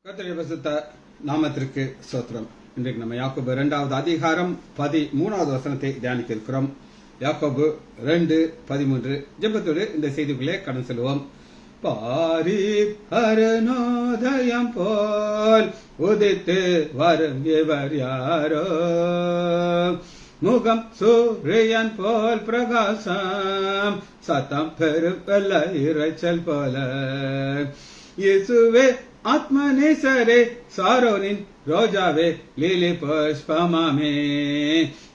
கர்த்தருடைய பரிசுத்த நாமத்திற்கு ஸ்தோத்திரம். இன்றைக்கு நம்ம யாக்கோபு 2வது அதிகாரம் 13வது வசனத்தை தியானிக்க இருக்கிறோம். யாக்கோபு 2:13 ஜெபத்தோடு இந்த செய்திக்குள்ளே கடந்து செல்வோம். பாரி அருணோதயம் போல் உதித்து வரும் இவர் யாரோ, முகம் சூரியன் போல் பிரகாசம், சத்தம் பெருப்பல்ல இறைச்சல் போல. இயேசுவே ஆத்மநேசரே, சாரோனின் ரோஜாவே, லீலி புஷ்பமாமே,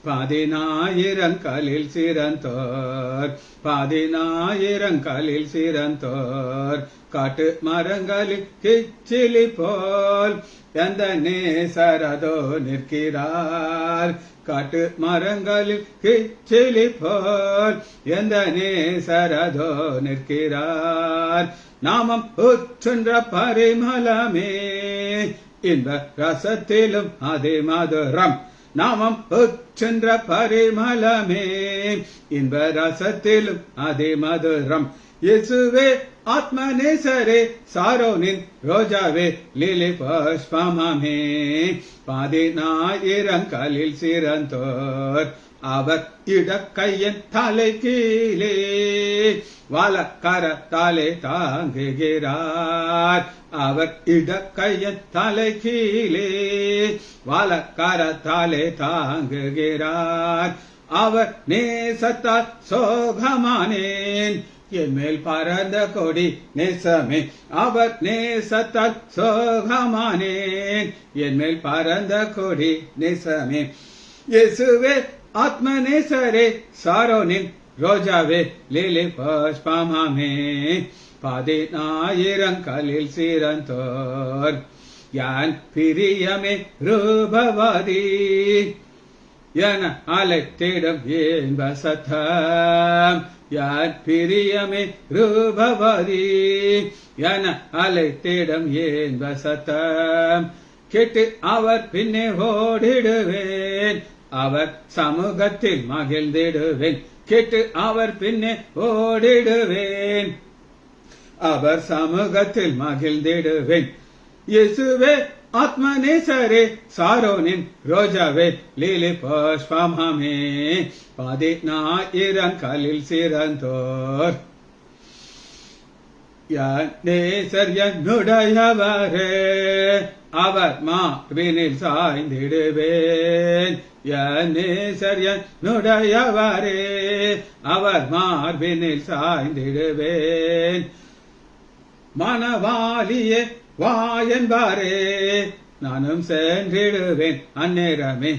10,000 சிறந்தோர், 10,000 சிறந்தோர், காட்டு மரங்களில் கிச்சிலி போல் எந்த நேசரதோ நிற்கிறார். காட்டு மரங்களில் கிச்சிலி போல் எந்த நேசரதோ நிற்கிறார். நாமம் உற்றுன்ற பரிமளமே, இன்ப ரசத்திலும் அதே மதுரம். நாமம் உற்றுன்ற பரிமளமே, இன்ப ரசத்திலும் அதே மதுரம். இயேசுவே ஆத்மநேசரே, சாரோனின் ரோஜாவே, லீலி புஷ்பமாமே, 10,000 சிறந்தோர். அவர் இடக்கையின் தலை கீழே வலக்கரத்தாலே தாங்குகிறார். அவர் இடக்கையின் தலை கீழே வலக்கரத்தாலே தாங்குகிறார். அவர் நேசத்தால் சோகமானேன், என் மேல் பறந்த கொடி நேசமே. அவர் நேசத்தால் சோகமானேன், என் மேல் பறந்த கொடி நேசமே. இயேசுவே ஆத்மநேசரே, சாரோனின் ரோஜாவே, லீலி புஷ்பமாமே, 10,000 சிறந்தோர். யான் பிரியமே ரூபவாதி என அழைத்திடும் இன்ப சத்தம். யான் பிரியமே ரூபவாதி என அழைத்திடும் இன்ப சத்தம். கேட்டு அவர் பின்னே ஓடிடுவேன், அவர் சமூகத்தில் மகிழ்ந்திடுவேன். கேட்டு அவர் பின்னே ஓடிடுவேன், அவர் சமூகத்தில் மகிழ்ந்திடுவேன். இயேசுவே ஆத்மநேசரே, சாரோனின் ரோஜாவே, லீலி புஷ்பமாமே, 10,000 சிறந்தோர். யான் நேசர் என்னுடையவரே, அவர் மார்பினில் சாய்ந்திடுவேன். என் நேசர் என்னுடையவரே, அவர் மார்பினில் சாய்ந்திடுவேன். மணவாளியே வா என்பாரே, நானும் சென்றிடுவேன் அந்நேரமே.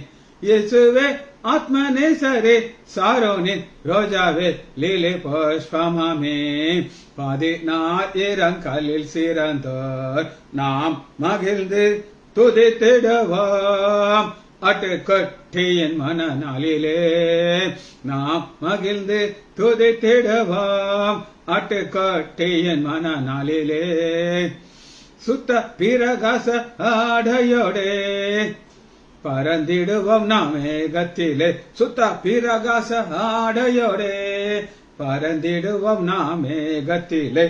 இயேசுவே ஆத்மநேசரே, சாரோனின் ரோஜாவே, லீலி புஷ்பமாமே, 10,000 சிறந்தோர். நாம் மகிழ்ந்து துதித்திடுவோம் அட்டுக்கொட்டியின் மனநாளிலே. நாம் மகிழ்ந்து துதித்திடுவோம் அட்டுக்கொட்டியின் மனநாளிலே. சுத்த பிரகாச ஆடையோடே பறந்திடுவோம் நாம் மேகத்திலே. சுத்த பிரகாச ஆடையோடே பறந்திடுவோம் நாம் மேகத்திலே.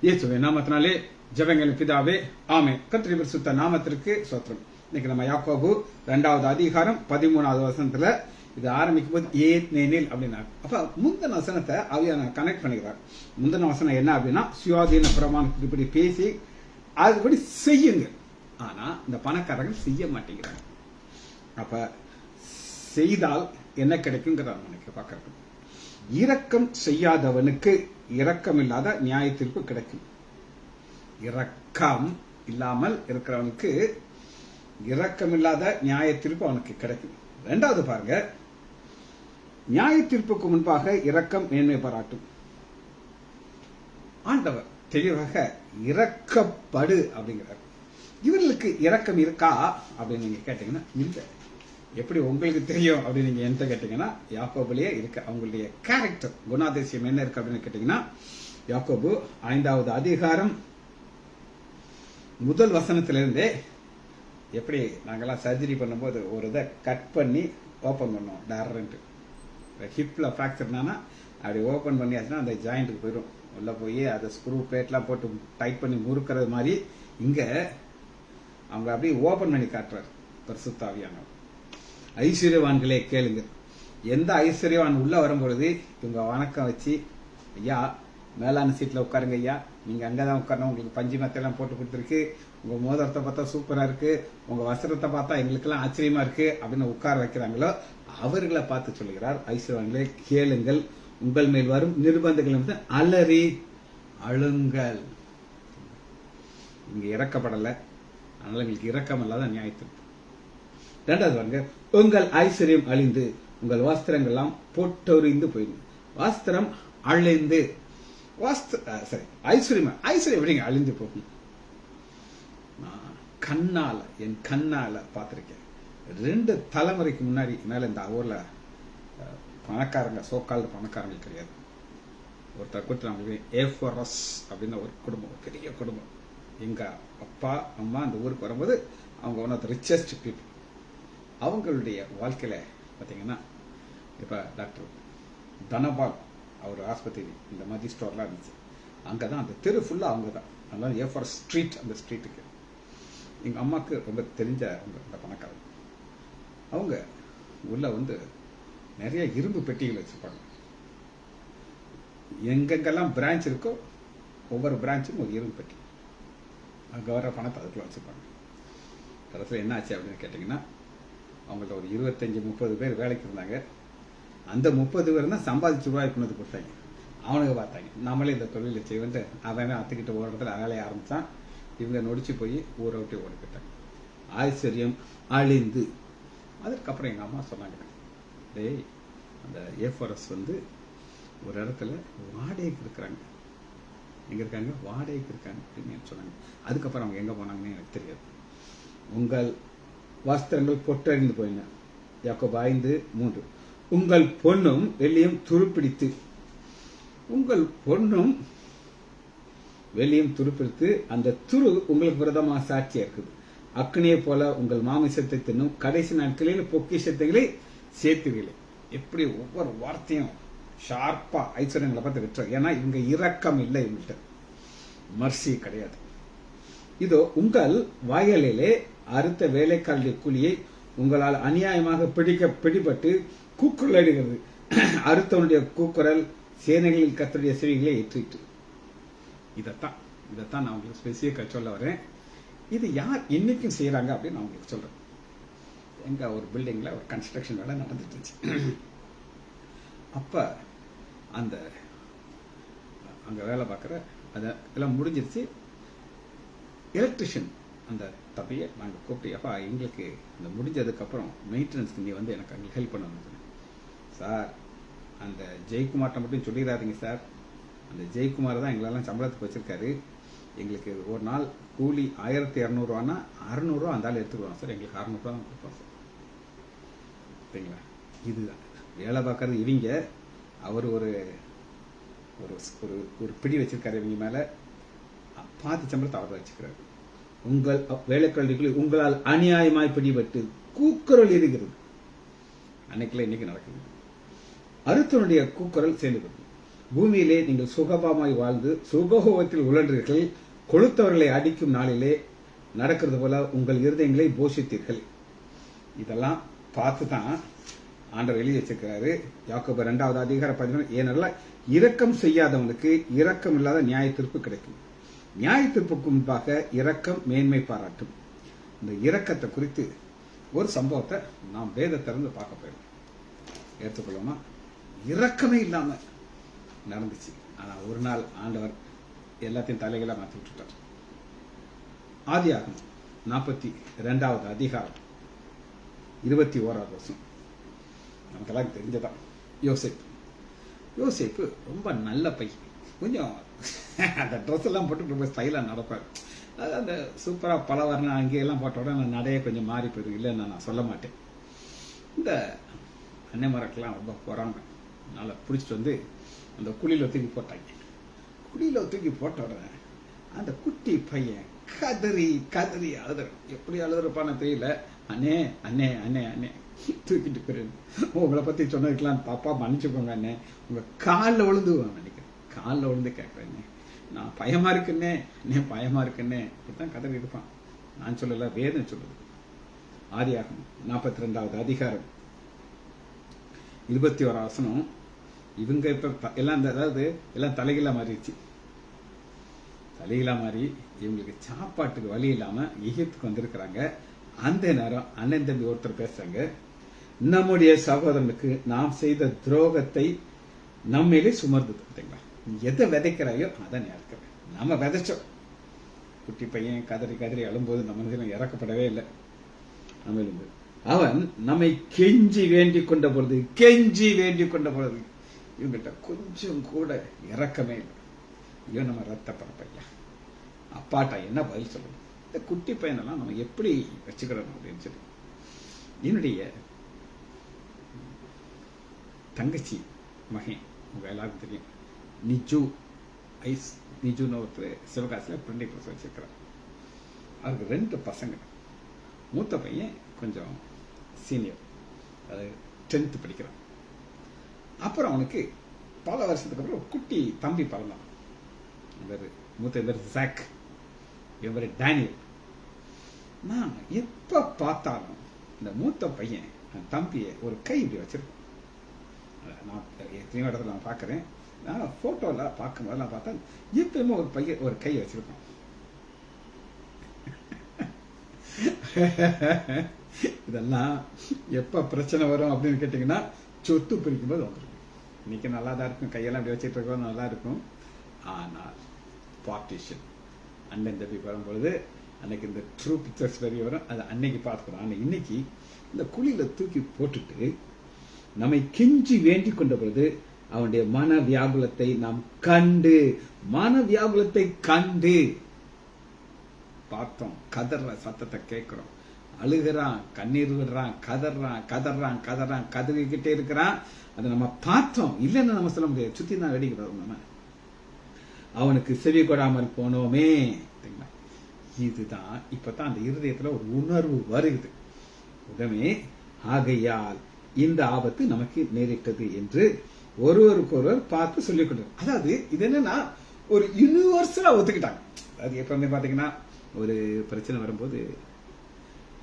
இயேசுவின் நாமத்தினாலே ஜெபங்கள் பிதாவே, ஆமென். கர்த்தருடைய பரிசுத்த நாமத்திற்கு ஸ்தோத்திரம். இன்னைக்கு நம்ம யாக்கோபு 2வது அதிகாரம் 13வது வசனத்துல இது ஆரம்பிக்கும் போது ஏனெனில் அப்படின்னா, அப்ப முந்தின வசனத்தை அவையான கனெக்ட் பண்ணிக்கிறார். முந்தின வசனம் என்ன அப்படின்னா, சுயாதீன பிரமாணத்துக்கு இப்படி பேசி அதுபடி செய்யுங்க. ஆனா இந்த பணக்காரர்கள் செய்ய மாட்டேங்கிறாங்க. அப்ப செய்தால் என்ன கிடைக்குங்கிறத நமக்கு பார்க்கறது. இரக்கம் செய்யாதவனுக்கு இரக்கம் இல்லாத நியாய தீர்ப்பு கிடைக்கும். இரக்கம் இல்லாமல் இருக்கிறவனுக்கு இரக்கம் இல்லாத நியாய தீர்ப்பு அவனுக்கு கிடைக்கும். 2வது பாருங்க, நியாய தீர்ப்புக்கு முன்பாக இரக்கம் மேன்மை பாராட்டும். ஆண்டவர் தெளிவாக இரக்கப்படு அப்படிங்கிறார். இவர்களுக்கு இரக்கம் இருக்கா அப்படின்னு நீங்க கேட்டீங்கன்னா இல்லை. எப்படி உங்களுக்கு தெரியும் அப்படின்னு நீங்க என்கிட்ட கேட்டீங்கன்னா, யாக்கோபுலயே இருக்கு. அவங்களுடைய கேரக்டர் குணாதிசயம் என்ன இருக்கு அப்படின்னு கேட்டீங்கன்னா, யாக்கோபு 5வது அதிகாரம் 1 வசனத்திலிருந்தே, எப்படி நாங்கெல்லாம் சர்ஜரி பண்ணும்போது ஒரு இதை கட் பண்ணி ஓப்பன் பண்ணோம், டேரண்ட் ஹிப்ல ஃப்ராக்சர்னா அப்படி ஓப்பன் பண்ணியாச்சுன்னா அந்த ஜாயிண்ட்டுக்கு போயிடும். உள்ள போய் அதை ஸ்க்ரூ பிளேட்லாம் போட்டு டைட் பண்ணி முறுக்கிறது மாதிரி இங்க அவங்க அப்படியே ஓபன் பண்ணி காட்டுறாரு பரிசுத்த ஆவியானவர். ஐஸ்வர்யவான்களே கேளுங்க. எந்த ஐஸ்வர்யவான் உள்ள வரும்பொழுது இவங்க வணக்கம் வச்சு, ஐயா மேலான சீட்ல உட்காருங்க ஐயா, நீங்க அங்கதான் உட்காரணும், உங்களுக்கு பஞ்சு மெத்தையெல்லாம் போட்டு கொடுத்துருக்கு, உங்க மோதிரத்தை பார்த்தா சூப்பரா இருக்கு, உங்க வஸ்திரத்தை பார்த்தா எங்களுக்கெல்லாம் ஆச்சரியமா இருக்கு அப்படின்னு உட்கார வைக்கிறாங்களோ அவர்களை பார்த்து சொல்லுகிறார், ஐஸ்வர்யவான்களே கேளுங்கள், உங்கள் மேல் வரும் நிர்பந்தங்கள் அலறி அழுங்கள். இங்க இறக்கப்படலை, அதனால எங்களுக்கு இரக்கம் இல்லாத நியாயத்திற்கு. இரண்டாவது பாருங்க, உங்கள் ஐஸ்வர்யம் அழிந்து உங்கள் வஸ்திரங்கள்லாம் பொட்டொறிந்து போயிடும். வஸ்திரம் அழிந்து, சரி ஐஸ்வர்யம் எப்படிங்க அழிந்து போகும்? நான் கண்ணால, என் கண்ணால பார்த்திருக்கேன். 2 தலைமுறைக்கு முன்னாடி மேல இந்த ஊர்ல பணக்காரங்க, சோக்கால் பணக்காரங்க கிடையாது. ஒருத்தர் கொடுத்து ஏஃபோரஸ் அப்படின்னு ஒரு குடும்பம், ஒரு பெரிய குடும்பம். எங்க அப்பா அம்மா அந்த ஊருக்கு வரும்போது அவங்க one of the richest people. அவங்களுடைய வாழ்க்கையில பாத்தீங்கன்னா இப்ப டாக்டர் தனபால் அவர் ஆஸ்பத்திரி இந்த மாதிரி ஸ்டோர்லாம் இருந்துச்சு. அங்கதான் அந்த தெரு ஃபுல்லா அவங்க தான். அதனால ஏஃபோரஸ் ஸ்ட்ரீட், அந்த ஸ்ட்ரீட்டுக்கு எங்க அம்மாவுக்கு ரொம்ப தெரிஞ்ச அந்த பணக்காரங்க. அவங்க உள்ள வந்து நிறைய இரும்பு பெட்டிகள் வச்சிருப்பாங்க. எங்கெங்கெல்லாம் பிரான்ச் இருக்கோ ஒவ்வொரு பிரான்ச்சும் ஒரு இரும்பு பெட்டி. அங்க வர பணத்தை அதுக்குள்ள வச்சிருப்பாங்க. கடைசியில் என்ன ஆச்சு அப்படின்னு கேட்டீங்கன்னா, அவங்கள்ட்ட ஒரு 25-30 பேர் வேலைக்கு இருந்தாங்க. அந்த 30 பேர் தான் சம்பாதிச்சு ரூபாய் கொண்டு வந்து கொடுத்தாங்க. அவனுக்கு பார்த்தாங்க நம்மளே இந்த தொழிலை செய்வேன்ட்டு அவன் அத்துக்கிட்ட ஒரு இடத்துல வேலையை ஆரம்பிச்சான். இவங்க நொடிச்சு போய் ஊரை விட்டு ஓடி போயிட்டாங்க. ஐஸ்வர்யம் அழிந்து. அதுக்கப்புறம் எங்க அம்மா சொன்னாங்க, டேய் அந்த ஏஃபோரஸ் வந்து ஒரு இடத்துல வாடகைக்கு இருக்கிறாங்க. எங்க இருக்காங்க? வாடகைக்கு இருக்காங்க அப்படின்னு சொன்னாங்க. அதுக்கப்புறம் அவங்க எங்க போனாங்கன்னு எனக்கு தெரியாது. உங்கள் வஸ்திரங்கள் பொட்டறிந்து போயின. யாக்கோபு 5:3. உங்கள் பொன்னும் வெள்ளியும் துருப்பிடித்து, உங்கள் பொன்னும் வெள்ளியும் துருப்பிடித்து அந்த துரு உங்களுக்கு விரதமாக சாட்சியா இருக்குது. அக்னியை போல உங்கள் மாமிசத்தை தின்னும் கடைசி நாட்களில் பொக்கிஷத்தைகளை சேர்த்துவில்லை. எப்படி ஒவ்வொரு வார்த்தையும் ஷார்ப்பா ஐஸ்வர்யங்களை பார்த்து விட்டுறாங்க. ஏன்னா இவங்க இரக்கம் இல்லை, இவங்கள்ட்ட மர்சி கிடையாது. இதோ உங்கள் வாயலிலே அறுத்த வேலைக்காரருடைய கூலியை உங்களால் அநியாயமாக பிடிபட்டு கூக்குரல் அடிக்கிறது. அறுத்தவனுடைய கூக்குரல் சேனைகளில் கர்த்தருடைய செவிகளை ஏற்றிட்டு. இதைத்தான் நான் உங்களுக்கு ஸ்பெசிஃபிக்கா சொல்ல வரேன். இது யார் இன்னைக்கும் செய்யறாங்க அப்படின்னு நான் உங்களுக்கு சொல்றேன். எங்க ஒரு பில்டிங்ல ஒரு கன்ஸ்ட்ரக்ஷன் வேலை நடந்துட்டு இருந்துச்சு. அப்ப அந்த அங்க வேலை பார்க்குற அதெல்லாம் முடிஞ்சிருச்சு. எலக்ட்ரிஷியன் அந்த தம்பியை நாங்கள் கூப்பிட்டு, அப்பா எங்களுக்கு இந்த முடிஞ்சதுக்கு அப்புறம் மெயின்டெனன்ஸ்க்கு நீ வந்து எனக்கு அங்கே ஹெல்ப் பண்ணணும் சார். அந்த ஜெயக்குமார்ட்ட மட்டும் சொல்லிடாதீங்க சார், அந்த ஜெயக்குமார் தான் எங்களெல்லாம் சம்பளத்துக்கு வச்சிருக்காரு. எங்களுக்கு ஒரு நாள் கூலி 1200 600 அந்த ஆள் எடுத்துக்குவோம் சார், எங்களுக்கு 600 தான் கொடுப்போம் சார். சரிங்களா? இதுதான் வேலை பார்க்கறது. இவங்க அவர் ஒரு ஒரு பிடி வச்சிருக்காரு இவங்க மேல, பாதி சம்பளத்தை அவர் வச்சுக்கிறாரு. உங்கள் வேலைக்காரர்கள் உங்களால் அநியாயமாய் பிடிபட்டு கூக்குரல் இருக்கிறது. அன்னைக்குள்ள இன்னைக்கு நடக்குது. அறுத்தனுடைய கூக்குரல் சேர்ந்து பூமியிலே நீங்கள் சுகபமாய் வாழ்ந்து சுகோகத்தில் உழன்றீர்கள். கொளுத்தவர்களை அடிக்கும் நாளிலே நடக்கிறது போல உங்கள் இருதயங்களை போஷித்தீர்கள். இதெல்லாம் பார்த்துதான் ஆண்டவர் எழுதி வச்சிருக்கிறாரு. யாக்கோபு 2:11. ஏனெல்லாம் இரக்கம் செய்யாதவனுக்கு இரக்கம் இல்லாத நியாய தீர்ப்பு கிடைக்கும். நியாய தீர்ப்புக்கு முன்பாக இரக்கம் மேன்மை பாராட்டும். இந்த இரக்கத்தை குறித்து ஒரு சம்பவத்தை நாம் வேதத்திலிருந்து பார்க்க போயிடும். ஏற்றுக்கொள்ளுமா? இரக்கமே இல்லாம நடந்துச்சு. ஆனா ஒரு நாள் ஆண்டவர் எல்லாத்தையும் தலைகளா மாற்றி விட்டுட்டார். ஆதியாகமம் 42 21 நமக்கெல்லாம் தெரிஞ்சதான். யோசேப்பு ரொம்ப நல்ல பையன். கொஞ்சம் அந்த ட்ரெஸ் எல்லாம் போட்டு ரொம்ப ஸ்டைலா நடப்பார். அதாவது அந்த சூப்பரா பல வர்ணம் அங்கேயெல்லாம் போட்ட உடனே நடைய கொஞ்சம் மாறி போயிடும். இல்லைன்னு நான் சொல்ல மாட்டேன். இந்த அன்னைமாரெல்லாம் ரொம்ப பொறாமை. நல்லா பிடிச்சிட்டு வந்து அந்த குழியில தூக்கி போட்டாங்க. குழியில தூக்கி போட்ட உடனே அந்த குட்டி பையன் கதறி அழுதுறான். எப்படி அழுதுறப்பான்னு தெரியல. அண்ணே அண்ணே அண்ணே அண்ணே தூக்கிட்டு போயிரு. உங்களை பத்தி சொன்னதுக்கெல்லாம் பாப்பா மன்னிச்சுக்கோங்க அண்ணே, உங்க காலில் விழுந்து நினைக்கிறேன். காலில் விழுந்து கேட்கறேன், நான் பயமா இருக்குன்னே, நீ பயமா இருக்குன்னே இப்படித்தான் கதறி இருப்பான். நான் சொல்லல, வேதம் சொல்லுது. ஆதியாகமம் 42வது அதிகாரம் 21 வசனம். இவங்க இப்ப எல்லாம் அதாவது எல்லாம் தலைகீழா மாறிடுச்சு. தலைகீழா மாறி இவங்களுக்கு சாப்பாட்டுக்கு வழி இல்லாம எகிப்துக்கு வந்திருக்கிறாங்க. அந்த நேரம் அண்ணன் தம்பி ஒருத்தர் பேசுறாங்க, நம்முடைய சகோதரனுக்கு நாம் செய்த துரோகத்தை நம்மளே சுமர்ந்து. எதை விதைக்கிறாயோ அதான் நீ அறுக்கிற. நம்ம விதைச்சோம். குட்டி பையன் கதறி கதறி அழும்போது நம்ம மனுஷன் இறக்கப்படவே இல்லை. நம்ம அவன் நம்மை கெஞ்சி வேண்டிக் கொண்ட பொழுது இவங்கிட்ட கொஞ்சம் கூட இறக்கமே இல்லை. ஐயோ நம்ம ரத்த பரப்பையா, அப்பாட்டா என்ன பதில் சொல்லணும்? இந்த குட்டி பையனெல்லாம் நம்ம எப்படி வச்சுக்கிறோம் அப்படின்னு சொல்லி என்னுடைய தங்கச்சி மகன் உங்க எல்லாருக்கும் தெரியும், நிஜுன்னு ஒருத்தர் சிவகாசியில் பிரிண்டிங் ப்ரெஸ் வச்சிருக்கிறார். அவருக்கு 2 பசங்க. மூத்த பையன் கொஞ்சம் சீனியர், அது 10th படிக்கிறான். அப்புறம் அவனுக்கு பல வருஷத்துக்கு அப்புறம் ஒரு குட்டி தம்பி பிறந்தான். மூத்த பேர் ஜாக், இவன் பேர் டேனியல். நான் எப்ப பார்த்தாலும் இந்த மூத்த பையன் தம்பியை ஒரு கை இப்படி வச்சிருக்கேன். நான் எத்தனையோ இடத்துல நான் பார்க்குறேன். நான் ஃபோட்டோவில் பார்க்கும்போது நான் பார்த்தா எப்பயுமே ஒரு பையன் ஒரு கை வச்சிருக்கோம். இதெல்லாம் எப்ப பிரச்சனை வரும் அப்படின்னு கேட்டீங்கன்னா, சொத்து பிரிக்கும்போது வந்துடும். இன்னைக்கு நல்லா தான் இருக்கும், கையெல்லாம் அப்படி வச்சுட்டு இருக்கோம், நல்லா இருக்கும். ஆனால் பார்ட்டிஷன் அண்ணன் தம்பி வரும்பொழுது அன்னைக்கு இந்த ட்ரூ பிக்சர்ஸ் வெளியே வரும். அதை அன்னைக்கு பார்த்துக்கிறோம். ஆனால் இன்னைக்கு இந்த குழியில தூக்கி போட்டுட்டு நம்மை கெஞ்சி வேண்டிக் கொண்ட பொழுது அவனுடைய மன வியாகுலத்தை நாம் கண்டு பார்த்தோம். கதற சத்தத்தை கேட்கிறோம். அழுகிறான், கண்ணீர் விடுறான், கதறான், கதறிக்கிட்டே இருக்கிறான். அதை நம்ம பார்த்தோம். இல்லைன்னு நம்ம சொல்ல முடியாது. சுத்தி தான் வெடிக்கிறோம். நம்ம அவனுக்கு செவி கொடாமல் போனோமே. இதுதான் இப்பதான் அந்த இருதயத்துல ஒரு உணர்வு வருகிறது. உடனே ஆகையால் இந்த ஆபத்து நமக்கு நேரிட்டது என்று ஒருவருக்கொருவர் பார்த்து சொல்லிக் கொண்டார். அதாவது இது என்னன்னா ஒரு யூனிவர்சலா ஒத்துக்கிட்டாங்க. அது எப்பவுமே பாத்தீங்கன்னா ஒரு பிரச்சனை வரும்போது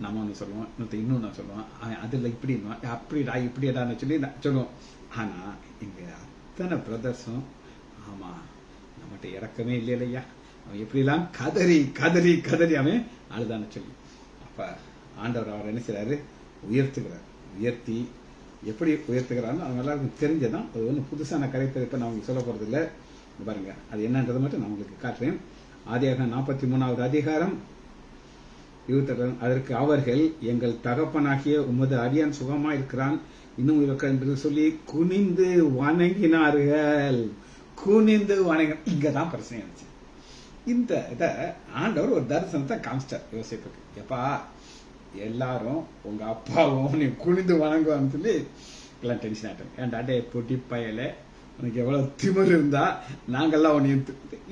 நம்ம ஒன்று சொல்லுவோம், இன்னொன்னு சொல்லுவோம், அதுல இப்படி அப்படிடா இப்படிடான்னு சொல்லி சொல்லுவோம். ஆனா இங்க அத்தனை பிரதர்ஸும் ஆமா நம்மகிட்ட இறக்கமே இல்லையா, அவன் எப்படிலாம் கதறி அவன் அழுதான்னு சொல்லி. அப்ப ஆண்டவர் அவர் என்ன செய்யறாரு, உயர்த்தி எப்படி உயர்த்துகிறான்னு அவங்க எல்லாருக்கும் தெரிஞ்சதான். அது ஒன்றும் புதுசான கரைப்பதை இப்ப நான் உங்களுக்கு சொல்ல போறது இல்லை. பாருங்க அது என்னன்றதை மட்டும் நான் உங்களுக்கு காட்டுறேன். ஆதியாகமம் 43வது அதிகாரம் 22. அதற்கு அவர்கள், எங்கள் தகப்பனாகிய உமது அடியான் சுகமா இருக்கிறான், இன்னும் இருக்கிற என்று சொல்லி குனிந்து வணங்கினார்கள். இங்கதான் பிரச்சனை இருந்துச்சு. இந்த இதை ஆண்டவர் ஒரு தரிசனத்தை காமிச்சிட்டார் யோசிப்புக்கு. எப்பா எல்லாரும் உங்க அப்பாவும் நீ குனிந்து வணங்குவான்னு சொல்லி எல்லாம் டென்ஷன் ஆயிட்டாங்க. ஏன்டா டே பொட்டி பயல, உனக்கு எவ்வளவு திமிர் இருந்தா நாங்கெல்லாம் உன்னை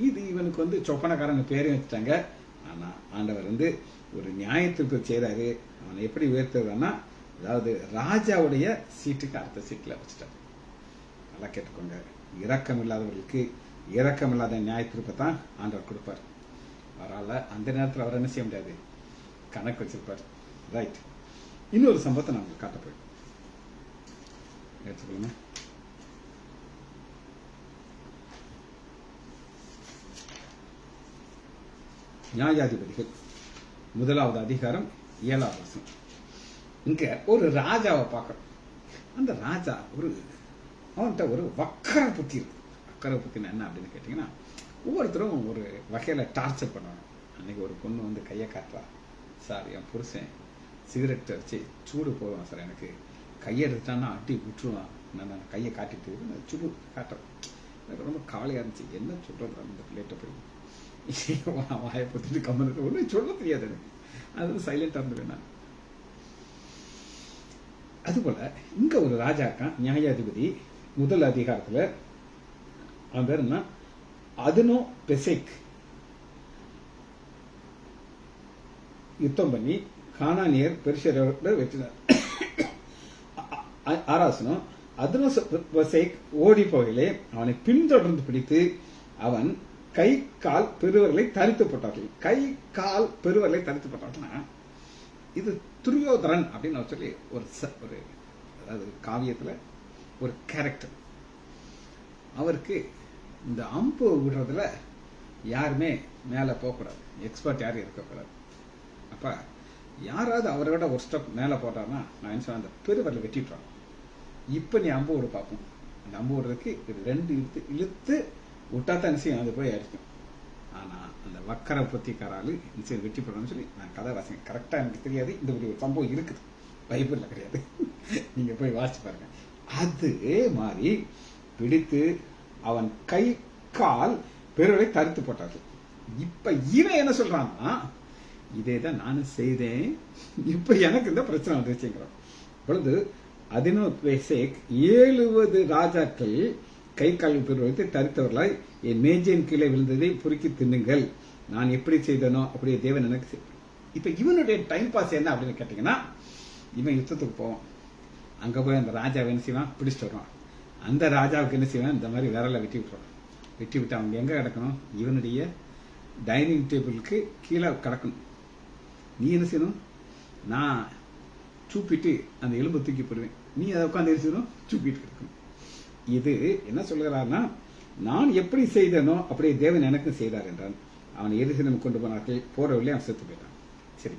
இது இவனுக்கு வந்து சொப்பனக்காரங்க பேரையும் வச்சுட்டாங்க. ஆனா ஆண்டவர் ஒரு நியாயத்திற்கு செய்யறாரு. அவனை எப்படி உயர்த்துறான்னா, அதாவது ராஜாவுடைய சீட்டுக்கு அடுத்த சீட்ல வச்சுட்டாரு. நல்லா கேட்டுக்கோங்க. இரக்கம் இல்லாதவர்களுக்கு இரக்கம் இல்லாத நியாயத்திற்கு தான் ஆண்டவர் கொடுப்பார். அவரால் அந்த நேரத்தில் அவர் என்ன செய்ய முடியாது, கணக்கு வச்சிருப்பார். ரைட். இன்னொரு சம்பவத்தை நான் காட்ட போய் எடுத்துக்கொள்ளுங்க. நியாயாதிபதிகள் 1வது அதிகாரம் 7வது வசனம். இங்க ஒரு ராஜாவை பார்க்கிறோம். அந்த ராஜா அவன்கிட்ட ஒரு வக்கர புத்தி இருக்கு. வக்கர புத்தினா என்ன அப்படின்னு கேட்டீங்கன்னா, ஒவ்வொருத்தரும் ஒரு வகையில டார்ச்சர் பண்ணுவாங்க. அன்னைக்கு ஒரு பொண்ணு கையை காட்டுறா, சார் என் புருஷன் சிகரெட் அடிச்சு சூடு போடுவான் சார், எனக்கு கையை எடுத்துட்டான்னா அட்டி விட்டுருவான், நான் கையை காட்டிட்டு சூடு காட்டுறேன். எனக்கு ரொம்ப கவலையா இருந்துச்சு. என்ன சொல்றது அந்த பிள்ளைகிட்ட போய் வாயை பொத்திட்டு கம்மனுக்கு ஒன்றும் சொல்ல தெரியாது எனக்கு. அது சைலண்டா இருந்துருவேன் நான். அதுபோல இங்க ஒரு ராஜா இருக்கான், நியாயாதிபதி 1 அதிகாரத்துல. அவன் பேர் என்ன, அதுனோ பெசேக். யுத்தம் பண்ணி கானானியர் பெர்ஷியரோட வெற்றினார். 6 அதுனோ பெசேக் ஓடி போகலே அவனை பின்தொடர்ந்து பிடித்து அவன் கை கால் பெருவர்களை தரித்து போட்டார்கள். கை கால் பெருவர்களை தரித்து போட்டார்கள்னா இது துரியோதரன் அப்படின்னு சொல்லி ஒரு அதாவது காவியத்துல ஒரு கேரக்டர். அவருக்கு இந்த அம்பு விடுறதுல யாருமே மேல போகக்கூடாது, எக்ஸ்பர்ட் யாரும் இருக்கக்கூடாது. அப்ப யாராவது அவரோட ஒரு ஸ்டெப் மேல போட்டார்னா நான் என்ன சொன்ன, அந்த பெருவரில் வெட்டிட்டுறான். இப்ப நீ அம்பு விட பார்ப்போம். அந்த அம்பு விடுறதுக்கு ரெண்டு இழுத்து விட்டா தான் நிச்சயம் அது போய் அடிக்கும். ஆனா அந்த வக்கர புத்திக்காராலு நிச்சயம் வெட்டி போடணும்னு சொல்லி நான் கதை வாசிங்க. கரெக்டா எனக்கு தெரியாது, இந்த ஒரு சம்பவம் இருக்குது, பைபிள்ல கிடையாது, நீங்க போய் வாசிச்சு பாருங்க. அதே மாதிரி பிடித்து அவன் கை கால் பெருவரை தடுத்து போட்டார்கள். இப்ப இவன் என்ன சொல்றான்னா, இதே தான் நானும் செய்தேன், இப்ப எனக்கு இந்த பிரச்சனை வந்துருச்சுங்கிறான். பொழுது 70 ராஜாக்கள் கை கால் பெருவரை தரித்தவர்களாய் என் மேஜையின் கீழே விழுந்ததை பொறுக்கி தின்னுங்கள், நான் எப்படி செய்தனோ அப்படியே தேவன் எனக்கு செய்வார். இப்ப இவனுடைய டைம் பாஸ் என்ன அப்படின்னு கேட்டீங்கன்னா, இவன் யுத்தத்துக்கு போவான், அங்க போய் அந்த ராஜாவை என்ன செய்வான், பிடிச்சிட்டு வருவான். அந்த ராஜாவுக்கு என்ன செய்வான், இந்த மாதிரி விரலை வெட்டி விட்டுருவான். வெட்டி விட்டு அவங்க எங்க கிடக்கணும், இவனுடைய டைனிங் டேபிளுக்கு கீழே கிடக்கணும். நீ என்ன செய்யணும், நான் சூப்பிட்டு அந்த எலும்பை தூக்கி போடுவேன், நீ அதை உட்காந்து எரிச்சிடணும், சூப்பிட்டு கிடக்கணும். இது என்ன சொல்கிறார்னா, நான் எப்படி செய்தனோ அப்படியே தேவன் எனக்கும் செய்தார் என்றான். அவனை எரிசினம் கொண்டு போனார்கள், போற வழியே அவன் செத்து போயிட்டான். சரி,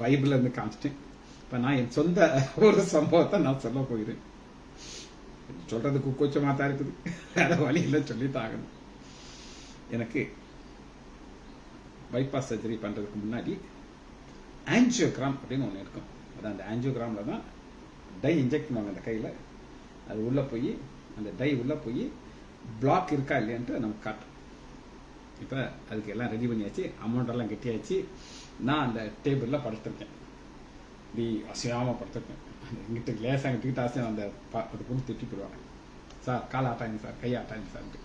பைபிள்ல இருந்து காமிச்சிட்டேன். இப்ப நான் என் சொந்த ஒரு சம்பவத்தை நான் சொல்ல போகிறேன். சொல்றதுக்கு கூச்சமா தான் இருக்குது, வேற வழியில சொல்லித்தான் ஆகணும். எனக்கு பைபாஸ் சர்ஜரி பண்றதுக்கு முன்னாடி ஆஞ்சியோகிராம் அப்படின்னு ஒண்ணு இருக்கும். அதான் அந்த ஆஞ்சியோகிராம்ல தான் டை இன்ஜெக்ட் பண்ணுவாங்க அந்த கையில. அது உள்ள போய் அந்த டை உள்ள போய் பிளாக் இருக்கா இல்லையான்ட்டு நமக்கு காட்டும். இப்ப அதுக்கு எல்லாம் ரெடி பண்ணியாச்சு, அமௌண்ட் எல்லாம் கட்டியாச்சு. நான் அந்த டேபிள்ல படுத்திருக்கேன், இப்படி அசையாம படுத்திருக்கேன். எங்கிட்ட லேசாக கிட்ட ஆசையாக அந்த அது பொண்ணு திட்டி போடுவாங்க, சார் கால் ஆட்டாங்க சார், கை ஆட்டாங்க சார்ட்டு.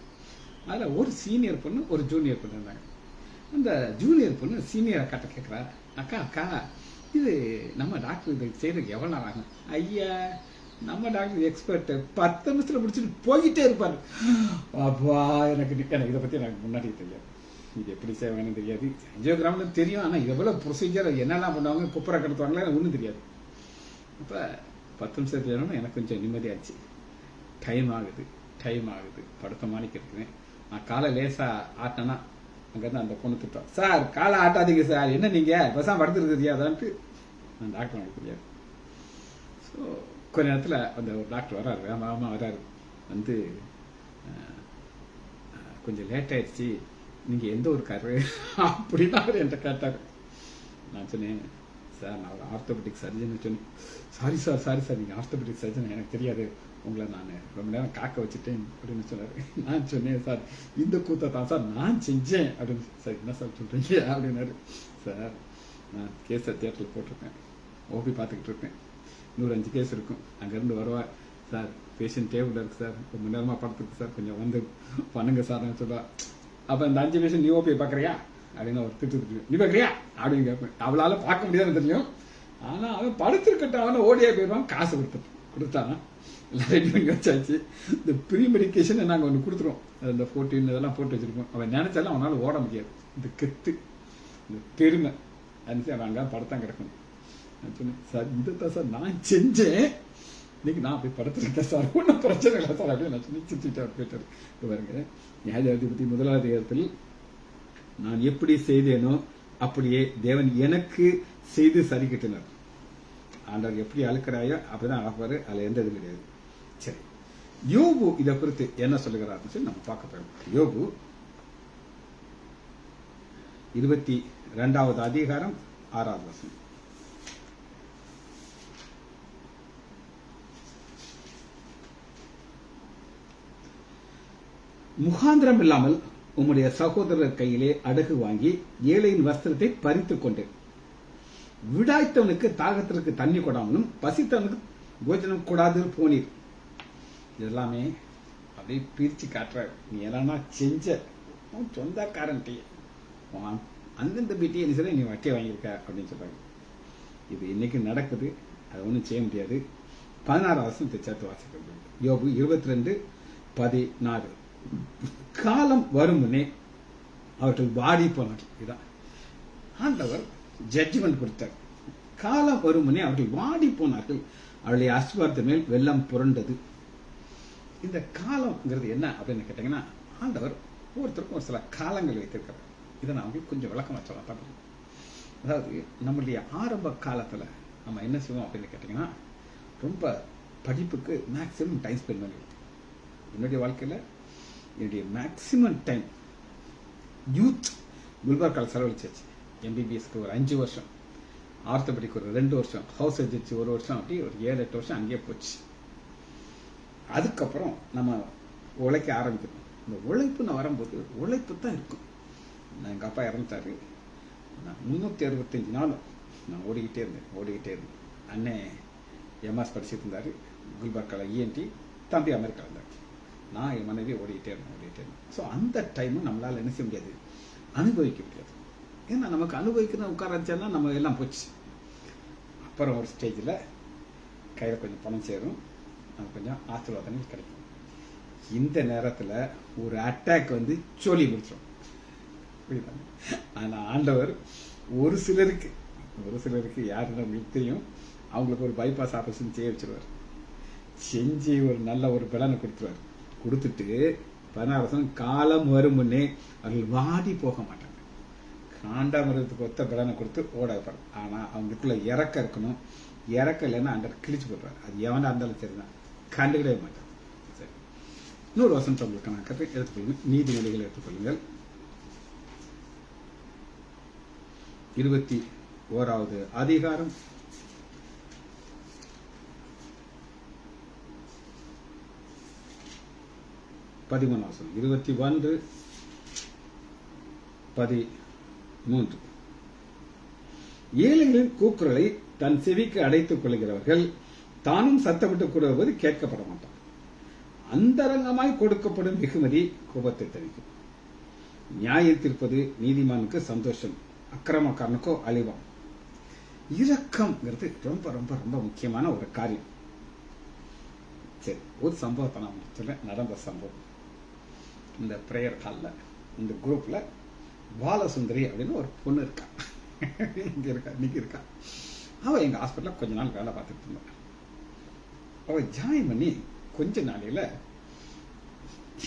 அதில் ஒரு சீனியர் பொண்ணு ஒரு ஜூனியர் பொண்ணு இருந்தாங்க. அந்த ஜூனியர் பொண்ணு சீனியர் அக்காட்ட கேட்குறா, அக்கா அக்கா இது நம்ம டாக்டர் இதுக்கு செய்யறதுக்கு எவ்வளோ நாள் ஆகும்? ஐயா நம்ம டாக்டர் எக்ஸ்பர்ட் 10 நிமிஷத்துல முடிச்சுட்டு போயிட்டே இருப்பாரு. அப்பா எனக்கு இதை பற்றி எனக்கு முன்னாடி தெரியாது, இது எப்படி செய்வாங்கன்னு தெரியாது. ஆஞ்சியோகிராம்ல தெரியும், ஆனால் எவ்வளோ ப்ரொசீஜர் என்னெல்லாம் பண்ணுவாங்க, குப்புரை கடத்துவாங்களா ஒன்றும் தெரியாது. அப்போ 10 நிமிஷம் தெரியாமல் எனக்கு கொஞ்சம் நிம்மதியாச்சு. டைம் ஆகுது படுத்த மாணிக்க இருக்கிறேன். நான் காலை லேசா ஆட்டினா அங்கேருந்து அந்த பொண்ணு திட்டம், சார் காலை ஆட்டாதீங்க சார், என்ன நீங்க பசங்க படுத்துருக்கு தெரியாதான்ட்டு. அந்த டாக்டர் எனக்கு தெரியாது. ஸோ கொஞ்ச நேரத்தில் அந்த ஒரு டாக்டர் வராரு, ஆமா வராரு, வந்து கொஞ்சம் லேட் ஆயிடுச்சு, நீங்க எந்த ஒரு காரு அப்படின்னு அவர் என்கிட்ட கேட்டார். நான் சொன்னேன், சார் நான் ஒரு ஆர்த்தோபெடிக் சர்ஜன் சொன்னேன். சாரி சார் நீங்கள் ஆர்த்தோபெடிக் சர்ஜன் எனக்கு தெரியாது, உங்களை நான் ரொம்ப நேரம் காக்க வச்சுட்டேன் அப்படின்னு சொன்னார். நான் சொன்னேன், சார் இந்த கூத்தை தான் சார் நான் செஞ்சேன் அப்படின்னு. சார் என்ன சார் சொல்றீங்க அப்படின்னாரு. சார் நான் கேஸை தியேட்டரில் போட்டிருக்கேன், ஓபி பார்த்துக்கிட்டு இருக்கேன், 105 கேஸ் இருக்கும், அங்கேருந்து வருவா, சார் பேஷண்ட் டேபிள் இருக்கு சார், ரொம்ப நேரமாக படுத்துருக்கு சார், கொஞ்சம் வந்து பண்ணுங்க சார் சொல்லுவா. அப்போ இந்த 5 பேஷண்ட் நீ ஓபியை பார்க்குறியா அப்படின்னு ஒரு திட்டு நீ பார்க்குறியா அப்படின்னு கேட்பேன். அவளால பார்க்க முடியாதுன்னு தெரியும், ஆனா அவன் படுத்திருக்கட்டும், அவனை ஓடியா போயிடுவான், காசு கொடுத்தானா எல்லாம் ரெடி பண்ணி வச்சாச்சு. இந்த ப்ரீ மெடிக்கேஷன் நாங்கள் ஒன்று கொடுத்துருவோம், அந்த 14 இதெல்லாம் போட்டு வச்சிருப்போம். அவன் நினைச்சாலும் அவனால் ஓட முடியாது, இந்த கெத்து இந்த பெருமை அனுப்பிச்சு அவன் அங்கே படத்தான் கிடக்கணும். நான் சொன்னேன், சார் இதைத்தான் சார் நான் செஞ்சேன், இன்னைக்கு நான் போய் படுத்துருக்கேன் சார், ஒன்றும் பிரச்சனை இல்லை சார் அப்படின்னு நான் சொல்லி சிரிச்சுட்டு அவர் போயிட்டார். பாருங்க, நியாயாதிபதி 1ஆம் அதிகாரத்தில் நான் எப்படி செய்தேனோ அப்படியே தேவன் எனக்கு செய்து சரி கட்டினார். ஆண்டவர் எப்படி அழுக்கிறாயோ அப்படிதான் அழப்பாரு, அதுல எந்த இது கிடையாது. சரி, யோபு இதை குறித்து என்ன சொல்லுகிறார் சொல்லி நம்ம பார்க்க போறோம். யோபு 22வது அதிகாரம் 6வது வசனம். முகாந்திரம் இல்லாமல் உம்முடைய சகோதரர் கையிலே அடகு வாங்கி ஏழையின் வஸ்திரத்தை பறித்துக் கொண்டேன். விடாய்த்தவனுக்கு தாகத்திற்கு தண்ணி கொடாமலும் பசித்தவனுக்கு போஜனம் கூடாது போனீர். இதெல்லாமே அப்படியே பிரிச்சு காட்டுற, நீ எல்லாம் செஞ்ச சொந்தக்காரன்ட்டே அந்தந்த வீட்டையே நீ சொல்ல நீ வட்டியை வாங்கியிருக்க அப்படின்னு சொல்றாங்க. இது இன்னைக்கு நடக்குது, அதை ஒன்றும் செய்ய முடியாது. 16 வருஷம் சேர்த்து வாசிக்கிறது. யோபு 22:14. காலம் வரும் முன்னே அவர்கள் வாடி போனார்கள். இதுதான் ஆண்டவர் ஜட்ஜ்மெண்ட் கொடுத்தார். காலம் வருமுனே அவர்கள் வாடி போனார்கள், அவருடைய அஸ்திபாரத்தின் மேல் வெள்ளம் புரண்டது. இந்த காலம்ங்கிறது என்ன அப்படின்னு கேட்டீங்கன்னா, ஆண்டவர் ஒவ்வொருத்தருக்கும் ஒரு சில காலங்கள் வைத்திருக்கிறார். இதை நான் உங்களுக்கு கொஞ்சம் விளக்கமா சொல்ல. அதாவது நம்மளுடைய ஆரம்ப காலத்துல நம்ம என்ன செய்வோம் அப்படின்னு கேட்டீங்கன்னா, ரொம்ப படிப்புக்கு மேக்சிமம் டைம் ஸ்பெண்ட் பண்ணிடுவோம். என்னுடைய வாழ்க்கையில என்னுடைய மேக்சிமம் டைம் யூத் குல்பர்கால செலவழிச்சாச்சு. எம்பிபிஎஸ்க்கு ஒரு 5 வருஷம், ஆர்த்தோபெடிக் ஒரு 2 வருஷம், ஹவுஸ் சர்ஜரி 1 வருஷம், அப்படி ஒரு 7-8 வருஷம் அங்கேயே போச்சு. அதுக்கப்புறம் நம்ம உழைக்க ஆரம்பிக்கணும். இந்த உழைப்புன்னு வரும்போது உழைப்பு தான் இருக்கும். எங்க அப்பா இறந்துட்டாரு, 365 நாளும் நான் ஓடிக்கிட்டே இருந்தேன். அண்ணே எம்எஸ் படிச்சுட்டு இருந்தாரு குல்பர்கால இஎன்டி, தம்பி அமெரிக்கா இருந்தார், நான் என் மனைவி ஓடிக்கிட்டே இருந்தேன். ஸோ அந்த டைமும் நம்மளால என்ன செய்ய முடியாது, அனுபவிக்க முடியாது. ஏன்னா நமக்கு அனுபவிக்கணும் உட்கார வச்சோன்னா நம்ம எல்லாம் போச்சு. அப்புறம் ஒரு ஸ்டேஜில் கையில் கொஞ்சம் பணம் சேரும், நமக்கு கொஞ்சம் ஆசீர்வாதங்கள் கிடைக்கும். இந்த நேரத்தில் ஒரு அட்டாக் வந்து சொல்லி முடிச்சிடும். புரியுதாங்க? ஆனால் ஆண்டவர் ஒரு சிலருக்கு யாருன்னு உங்களுக்கு தெரியும், அவங்களுக்கு ஒரு பைபாஸ் ஆபரேஷன் செய்ய வச்சிருவார். செஞ்சு ஒரு நல்ல ஒரு பலனை கொடுத்துருவார். கொடுத்துட்டு 16 காலம் வரும் முன்னே அவர்கள் வாடி போக மாட்டாங்க. காண்டாமிரத்துக்கு ஒத்த பலனை கொடுத்து ஓட வைப்பார். ஆனா அவங்களுக்குள்ள இறக்க இருக்கணும். இறக்க இல்லைன்னா அந்த கிழிச்சு போடுறாரு. அது எவனா இருந்தாலும் சரிதான், கண்டுக்கிடவே மாட்டார். சரி, இன்னொரு வசனத்தை உங்களுக்கு நான் எடுத்துக்கொள்ளுங்க. நீதிமொழிகள் எடுத்துக்கொள்ளுங்கள். 21வது அதிகாரம் 13 வசனம். 21:13. ஏழைகளின் கூக்குரலை தன் செவிக்கு அடைத்துக் கொள்கிறவர்கள் தானும் சத்தமிட்டு கூறுவது கேட்கப்பட மாட்டார். அந்தரங்கமாய் கொடுக்கப்படும் வெகுமதி கோபத்தை தணிக்கும். நியாயம் தீர்ப்பது நீதிமானுக்கு சந்தோஷம், அக்கிரமக்காரனுக்கோ அழிவாம். இரக்கம்ங்கிறது ரொம்ப ரொம்ப ரொம்ப முக்கியமான ஒரு காரியம். சரி, ஒரு சம்பவத்தை நான் சொல்றேன். நடந்த சம்பவம். இந்த பிரேயர் ஹாலில் இந்த குரூப்ல பாலசுந்தரி அப்படின்னு ஒரு பொண்ணு இருக்கா. இன்னைக்கு இருக்கா. அவ எங்க ஹாஸ்பிட்டல்ல கொஞ்ச நாள் வேலை பார்த்துட்டு இருந்தா. அவ ஜாயின் பண்ணி கொஞ்ச நாளையில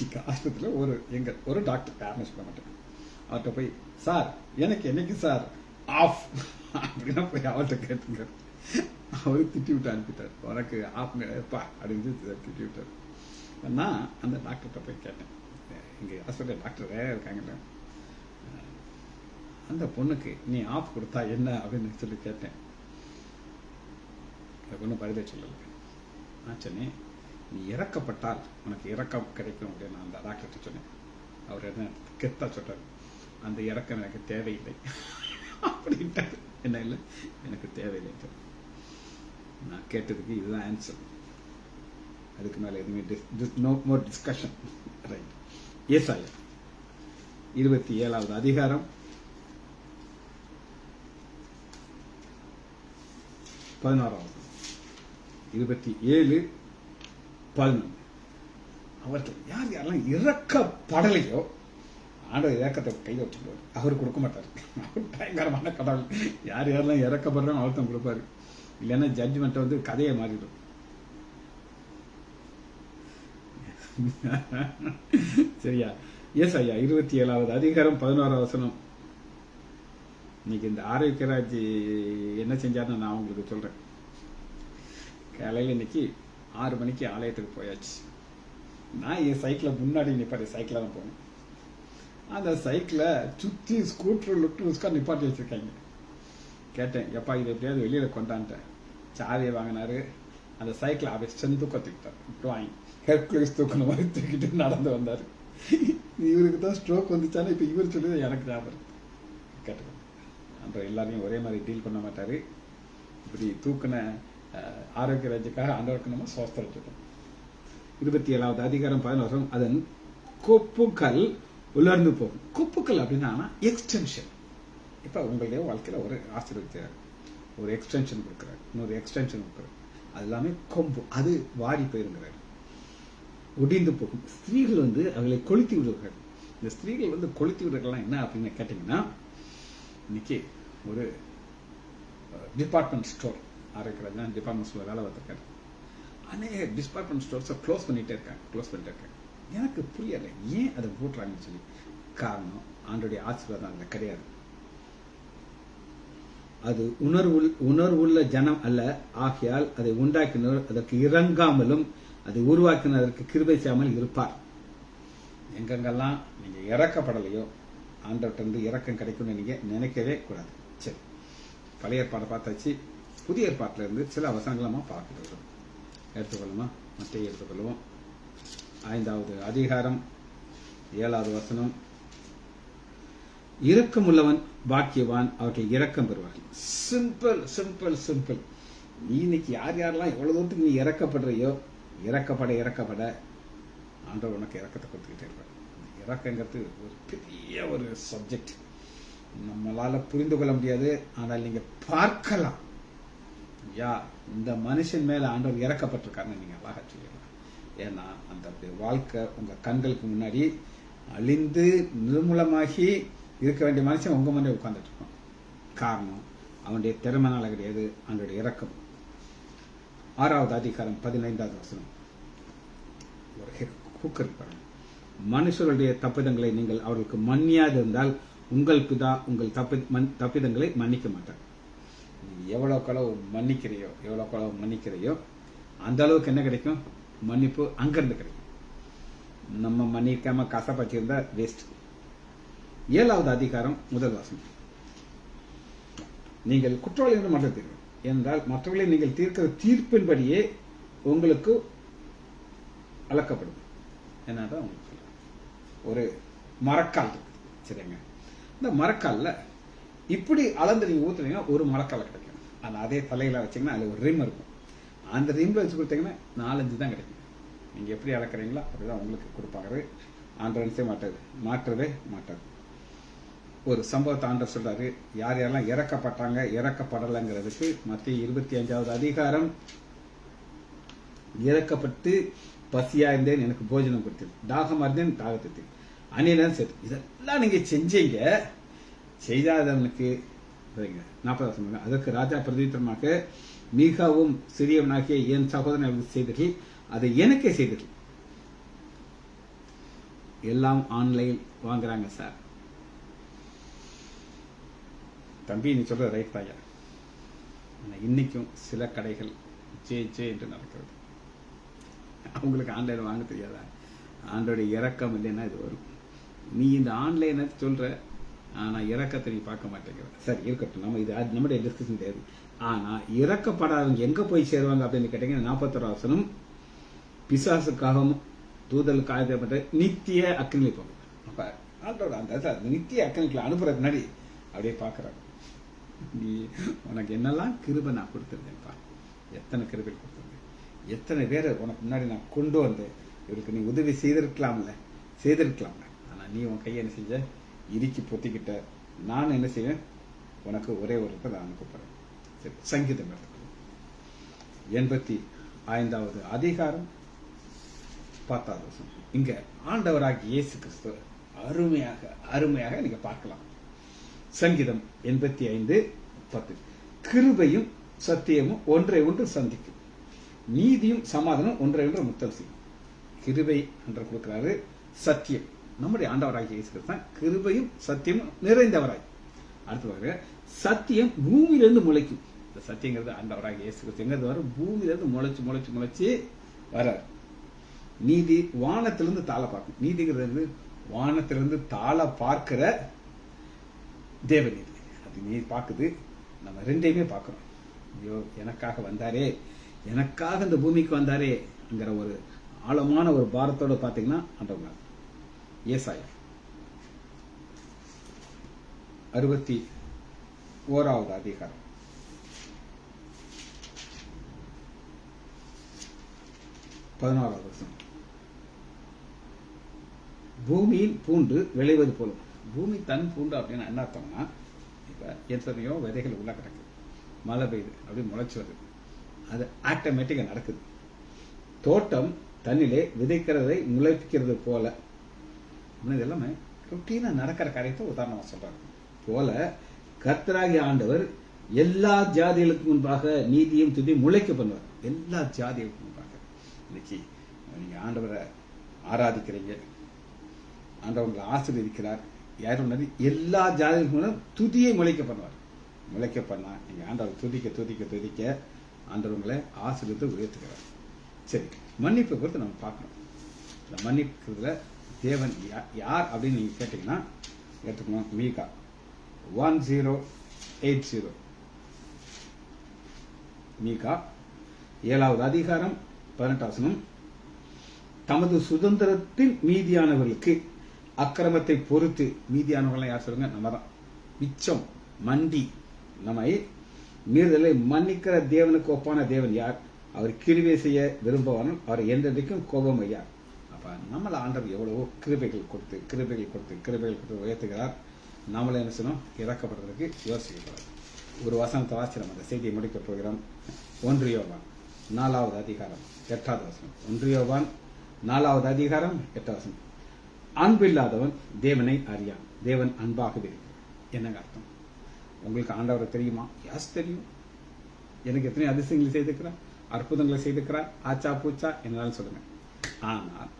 எங்க ஆஸ்பத்திரியில ஒரு டாக்டர், யாருன்னு சொல்ல மாட்டேன், அவர்கிட்ட போய், சார் எனக்கு என்னைக்கு சார் ஆஃப் அப்படின்னா போய் அவர்கிட்ட கேட்டுங்க. அவரு திட்டி விட்டு அனுப்பிட்டார். உனக்கு ஆஃப் எப்பா அப்படின்னு திட்டி விட்டார். நான் அந்த டாக்டர்கிட்ட போய் கேட்டேன், எங்க ஹாஸ்பிட்டல் டாக்டர் வேற இருக்காங்கல்ல, அந்த பொண்ணுக்கு நீ ஆஃப் கொடுத்தா என்ன அப்படின்னு சொல்லி கேட்டேன். அந்த பொண்ணு பதிலே சொல்லல. நான் சொன்னேன், நீ இறக்கப்பட்டால் உனக்கு இறக்கம் கிடைக்கும் அப்படின்னு நான் அந்த டாக்டர்கிட்ட சொன்னேன். அவர் என்ன கெத்தா சொல்றாரு, அந்த இறக்கம் எனக்கு தேவையில்லை அப்படின்ட்டாரு. என்ன இல்லை, எனக்கு தேவையில்லை. நான் கேட்டதுக்கு இதுதான் ஆன்சர். அதுக்கு மேல எதுவுமே நோ மோர் டிஸ்கஷன். ரைட். ஏசாயா 27வது அதிகாரம் 16. 27:11. அவர்கள் யாரெல்லாம் இறக்கப்படலையோ ஆண்டவர் இறக்கத்தை கையில் வச்சுக்குவார். அவர் கொடுக்க மாட்டார். அவர் பயங்கரமான கடவுள். யாரெல்லாம் இறக்கப்படுறோம் அவர்தான் கொடுப்பாரு. இல்லைன்னா ஜட்ஜ்மெண்ட் வந்து கதையை மாறிடும். சரியா? ஏசாயா 27வது அதிகாரம் 11வது வசனம். இன்னைக்கு இந்த ஆரோக்கியராஜ் என்ன செஞ்சாருன்னு நான் உங்களுக்கு சொல்றேன். காலையில் இன்னைக்கு 6 மணிக்கு ஆலயத்துக்கு போயாச்சு. நான் என் சைக்கிளை முன்னாடி நிப்பாட்டி சைக்கிள தான் போனேன். அந்த சைக்கிளை சுற்றி ஸ்கூட்டர் லுட்டுஸ்கா நிப்பாட்டி வச்சிருக்காங்க. கேட்டேன், எப்பா இது எப்படியாவது வெளியில கொண்டான்ட்டேன். சாவியை வாங்கினாரு. அந்த சைக்கிளை அவன் தூக்கத்துக்கிட்டார். ட்ராயிங் ஹெர்குலஸ் தூக்கின மாதிரி தூக்கிட்டு நடந்து வந்தாரு. இவருக்கு தான் ஸ்ட்ரோக் வந்துச்சானே இப்ப இவர் சொல்லி எனக்கு ஞாபகம். கேட்டுக்கோ, அப்புறம் எல்லாரையும் ஒரே மாதிரி டீல் பண்ண மாட்டாரு. இப்படி தூக்கின ஆரோக்கிய ராஜ்யக்காக ஆண்டவருக்கு நம்ம சோஸ்திரம் வச்சுட்டோம். 27வது அதிகாரம் 11. அதன் கொப்புக்கள் உலர்ந்து போகும். கொப்புக்கள் அப்படின்னா எக்ஸ்டென்ஷன். இப்ப உங்களுடைய வாழ்க்கையில ஒரு ஆசீர்வதிக்கிறார், ஒரு எக்ஸ்டென்ஷன் கொடுக்கிறார், இன்னொரு எக்ஸ்டென்ஷன் கொடுக்கிறார். அது எல்லாமே கொம்பு, அது வாடி போயிருங்கிறார், ஒடிந்து போகும். ஸ்திரீகள் வந்து அவர்களை கொளுத்தி விடுவார்கள். இந்த ஸ்திரீகள் வந்து கொளுத்தி விடுறதுலாம் என்ன அப்படின்னு கேட்டிங்கன்னா, இன்னைக்கு ஒரு டிபார்ட்மெண்ட் ஸ்டோர் ஆரம்பிக்கிறது, டிபார்ட்மெண்ட் ஸ்டோர் வேலை பார்த்துருக்காரு. அநேக டிபார்ட்மெண்ட் ஸ்டோர்ஸை க்ளோஸ் பண்ணிட்டே இருக்காங்க. எனக்கு புரியலை ஏன் அதை போட்டுறாங்கன்னு சொல்லி. காரணம், ஆண்டோடைய ஆசீர்வாதம் அதில் கிடையாது. அது உணர்வுள்ள ஜனம் அல்ல. ஆகையால் அதை உண்டாக்கினோர் அதற்கு இறங்காமலும் அதை உருவாக்கினதற்கு கிருபை செய்யாமல் இருப்பார். எங்கெங்கெல்லாம் நீங்க இறக்கப்படலையோ ஆண்டவர்கிட்ட இருந்து இறக்கம் கிடைக்கும்னு நீங்க நினைக்கவே கூடாது. சரி, பழைய ஏற்பாடை பார்த்தாச்சு. புதிய ஏற்பாட்டில இருந்து சில வசனங்களமா பார்க்கிறது எடுத்துக்கொள்ளுமா. மத்திய எடுத்துக்கொள்வோம். 5வது அதிகாரம் 7வது வசனம். இரக்கமுள்ளவன் பாக்கியவான், அவர்கள் இரக்கம் பெறுவார்கள். Simple simple simple. நீ இன்னைக்கு யாரெல்லாம் எவ்வளவு தூரத்துக்கு நீ இறக்கப்படுறியோ, இறக்கப்பட ஆண்டவர் உனக்கு இறக்கத்தை கொடுத்துக்கிட்டே இருப்பார். இறக்கங்கிறது ஒரு பெரிய ஒரு சப்ஜெக்ட், நம்மளால புரிந்து கொள்ள முடியாது. ஆனால் நீங்க பார்க்கலாம், இந்த மனுஷன் மேல ஆண்டவர் இறக்கப்பட்டிருக்காருன்னு நீங்க அழகா சொல்லலாம். ஏன்னா அந்த வாழ்க்கை உங்க கண்களுக்கு முன்னாடி அழிந்து நிர்மூலமாகி இருக்க வேண்டிய மனுஷன் உங்க முன்னே உட்கார்ந்துட்டு இருக்கான். காரணம் அவனுடைய திறமைனால கிடையாது, அவனுடைய இறக்கம். 6வது அதிகாரம் 15வது வசனம். ஒரு ஹூக்கர் பாருங்க. மனுஷருடைய தப்பிதங்களை நீங்கள் அவர்களுக்கு மன்னியாது இருந்தால் உங்கள் பிதா உங்கள் தப்பிதங்களை மன்னிக்க மாட்டார். எவ்வளவு மன்னிக்கிறையோ அந்த அளவுக்கு என்ன கிடைக்கும்? மன்னிப்பு அங்கிருந்து கிடைக்கும். நம்ம மன்னிக்காம கசப்பச்சிருந்தா வேஸ்ட். 7வது அதிகாரம் 1 வசனம். நீங்கள் குற்றவாளிகள் மட்டும் தீர்வு என்றால் மற்றவர்களை நீங்கள் தீர்க்கிற தீர்ப்பின்படியே உங்களுக்கு அளக்கப்படும். என்னதான் உங்களுக்கு சொல்றேன், ஒரு மரக்கால் இருக்கு சரிங்க. இந்த மரக்கால்ல இப்படி அளந்து நீங்க ஊத்துனீங்கன்னா ஒரு மரக்கால கிடைக்கும். ஆனா அதே தலையில வச்சீங்கன்னா அதுல ஒரு ரிம் இருக்கும். அந்த ரிம்ல வச்சு கொடுத்தீங்கன்னா 4-5 தான் கிடைக்கும். நீங்க எப்படி அளக்குறீங்களோ அப்படிதான் உங்களுக்கு கொடுப்பாரு. ஆண்டவன் மாற்றவே மாட்டாரு. ஒரு சம்பவத்தை ஆண்டவர் சொல்றாரு. யார் யாரெல்லாம் இறக்கப்பட்டாங்க இறக்கப்படலைங்கிறதுக்கு மத்திய 25வது அதிகாரம். இறக்கப்பட்டு பசியா இருந்தேன், எனக்கு போஜனம் கொடுத்தது, தாகமா இருந்தேன், தாகத்தை அணியதான் சேர்த்து. இதெல்லாம் நீங்க செஞ்சீங்க. செய்தாதவனுக்கு 40 அதற்கு ராஜா பிரதித்திரமாக, மிகவும் சிறியவனாகிய என் சகோதரன் செய்தீர்கள், அதை எனக்கே செய்தீர்கள். எல்லாம் ஆன்லைன் வாங்குறாங்க சார். தம்பி நீ சொல்ற ரைட் தாயா. இன்னைக்கும் சில கடைகள் ஜே என்று நடக்கிறது. அவங்களுக்கு ஆன்லைன் வாங்க தெரியாதா? ஆண்டோடைய இறக்கம் இல்லைன்னா இது வரும். நீ இந்த ஆன்லைனை சொல்ற, ஆனா இறக்கத்தை நீ பார்க்க மாட்டேங்கிற. சரி இருக்கட்டும், நம்ம இது நம்முடைய டிஸ்கஷன் கிடையாது. ஆனா இறக்கப்படாதவங்க எங்க போய் சேருவாங்க அப்படின்னு கேட்டீங்கன்னா 41 வசனம். பிசாசுக்காகவும் தூதலுக்கு ஆயுதப்பட்ட நித்திய அக்னிலை போகும். அப்ப ஆண்டோட அந்த நித்திய அக்னிகளை அனுப்புறது முன்னாடி அப்படியே பாக்குறாங்க. நீ உனக்கு என்னெல்லாம் கிருபை நான் கொடுத்துருந்தேன்ப்பா, எத்தனை கிருபை கொடுத்துருந்தேன், எத்தனை பேரை உனக்கு முன்னாடி நான் கொண்டு வந்தேன். இவருக்கு நீ உதவி செய்திருக்கலாம்ல. ஆனா நீ உன் கையை என்ன செஞ்ச? இறுக்கி பொத்திக்கிட்ட. நான் என்ன செய்வேன்? உனக்கு ஒரே ஒருத்தர் நான் அனுப்பப்படுறேன். சரி, சங்கீதம் 85வது அதிகாரம் 10வது வசனம். இங்க ஆண்டவராகிய இயேசு கிறிஸ்து அருமையாக நீங்க பார்க்கலாம். சங்கீதம் 85:10. கிருபையும் சத்தியமும் ஒன்றை ஒன்று சந்திக்கும், நீதியும் சமாதானம் ஒன்றை ஒன்று முத்தம் செய்யும். கிருபை என்று கொடுக்கிறாரு, சத்தியம். நம்முடைய ஆண்டவராகிய இயேசு கிறிஸ்து தான் கிருபையும் சத்தியமும் நிறைந்தவராய். அடுத்து சத்தியம் பூமியிலிருந்து முளைக்கும். இந்த சத்தியங்கிறது ஆண்டவராகிய இயேசு கிறிஸ்து வரும், பூமியிலிருந்து முளைச்சு வர்றார். நீதி வானத்திலிருந்து தாழ பார்க்கும். நீதிங்கிறது வானத்திலிருந்து தாழ பார்க்கிற தேவநீதி. அது நீ பார்க்குது, நம்ம ரெண்டையுமே பார்க்கிறோம். ஐயோ எனக்காக வந்தாரே, எனக்காக இந்த பூமிக்கு வந்தாரேங்கிற ஒரு ஆழமான ஒரு பாரத்தோட பாத்தீங்கன்னா ஆண்டவர். ஏசாயா 61வது அதிகாரம் 11வது வசனம். பூமியின் பூண்டு விளைவது போலும். பூமி தன் பூண்டு அப்படின்னு என்ன அர்த்தம்னா, இப்ப எத்தனையோ விதைகள் உள்ள கிடக்கு, மழை பெய்யுது, அப்படி முளைச்சு வருது. அது ஆட்டோமேட்டிக்கா நடக்குது. தோட்டம் தண்ணிலே விதைக்கிறதை முளைப்பிக்கிறது போல. இது எல்லாமே ரொட்டீனா நடக்கிற காரியத்தை உதாரணமா சொல்றாரு போல கர்த்தராகிய ஆண்டவர் எல்லா ஜாதிகளுக்கு முன்பாக நீதியும் துதியும் முளைக்க பண்ணுவார். எல்லா ஜாதிகளுக்கு முன்பாக. இன்னைக்கு நீங்க ஆண்டவரை ஆராதிக்கிறீங்க, ஆண்டவங்களை ஆசீர்வதிக்கிறார். யாரும் எல்லா ஜாதிகளுக்கு முன்னாடி துதியை முளைக்க பண்ணுவார். முளைக்க பண்ணா நீங்க ஆண்டவர் துதிக்க துதிக்க துதிக்க ஆண்டவங்களை ஆசீர்வதித்து உயர்த்துகிறார். சரி, மன்னிப்பை குறித்து நம்ம பார்க்கணும். இந்த மன்னிப்புல தேவன் யார் அப்படின்னு நீங்க கேட்டீங்கன்னா எடுத்துக்கணும். மீகா 10:80. மீகா 7வது அதிகாரம் 18 வசனம். தமது சுதந்திரத்தின் மீதியானவர்களுக்கு அக்கிரமத்தை பொறுத்து, மீதியானவர்கள் யார் சொல்லுங்க? நம்ம தான். மிச்சம் மண்டி நம்மை மீறுதலை மன்னிக்கிற தேவனுக்கு ஒப்பான தேவன் யார்? அவர் கிருபை செய்ய விரும்புவார்கள், அவர் என்றைக்கும் கோபம் ஐயா. அப்ப நம்மள ஆண்டவர் எவ்வளவோ கிருபைகள் கொடுத்து உயர்த்துகிறார். நாமளே என்ன செய்யணும்? இறக்கப்படுறதுக்கு யோசிக்கக்கூடாது. ஒரு வசனத்தை வாசி நம்ம அந்த செய்தியை முடிக்க போகிறோம். 1 யோவான் 4வது அதிகாரம் 8வது வசனம். 1 யோவான் 4வது அதிகாரம் 8வது வசனம். அன்பில்லாதவன் தேவனை அறியான், தேவன் அன்பாகவே இருக்கிறார். என்னங்க அர்த்தம்? உங்களுக்கு ஆண்டவரை தெரியுமா? யாஸ் தெரியும். எனக்கு எத்தனை அதிசயங்களை செய்திருக்கிறார், அற்புதங்களை செய்திருக்கிறார், ஆச்சா பூச்சா என்னாலும் சொல்லுங்க. ஆனால்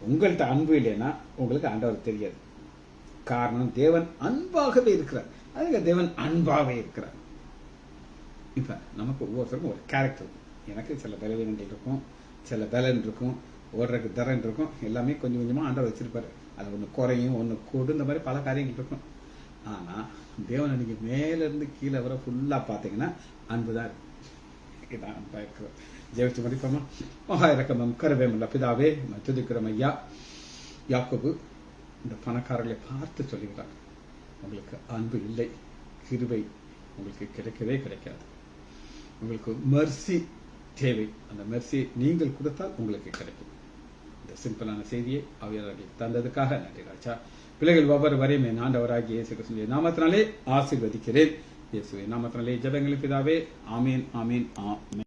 உங்கள்கிட்ட அன்பு இல்லைன்னா உங்களுக்கு ஆண்டவர் தெரியாது. காரணம், தேவன் அன்பாகவே இருக்கிறார். அதுக்கு தேவன் அன்பாகவே இருக்கிறார். இப்ப நமக்கு ஒவ்வொருத்தருக்கும் ஒரு கேரக்டர் இருக்கும். எனக்கு சில பலவீனங்கள் இருக்கும், சில பலன் இருக்கும், ஓடுறதுக்கு தரன் இருக்கும். எல்லாமே கொஞ்சம் கொஞ்சமா ஆண்டவர் வச்சிருப்பாரு. அது ஒண்ணு குறையும், ஒண்ணு கூடும், இந்த மாதிரி பல காரியங்கள் இருக்கும். ஆனா தேவனை நீங்க மேல இருந்து கீழே வர ஃபுல்லா பாத்தீங்கன்னா அன்புதான் இருக்கு. இதான் அன்பா இருக்கிறோம். ஜெயிச்சு முடிப்போமா? மகா இறக்கமும் கருவேமுள்ள பிதாவே, துதிக்கிறோம் ஐயா. யாக்கோபு இந்த பணக்காரர்களை பார்த்து சொல்லுகிறார், உங்களுக்கு அன்பு இல்லை, கிருபை உங்களுக்கு கிடைக்கவே கிடைக்காது. உங்களுக்கு மெர்சி தேவை. அந்த மெர்சியை நீங்கள் கொடுத்தால் உங்களுக்கு கிடைக்கும். இந்த சிம்பிளான செய்தியை அவையாளர்களுக்கு தந்ததுக்காக நன்றி ராஜா. பிள்ளைகள் ஒவ்வொரு வரையும் என் ஆண்டவராகிய இயேசு கிறிஸ்துவின் நாமத்தினாலே ஆசீர்வதிக்கிறேன். இயேசுவின் நாமத்தினாலே ஜெபங்களின் பிதாவே. ஆமீன், ஆமீன், ஆமீன்.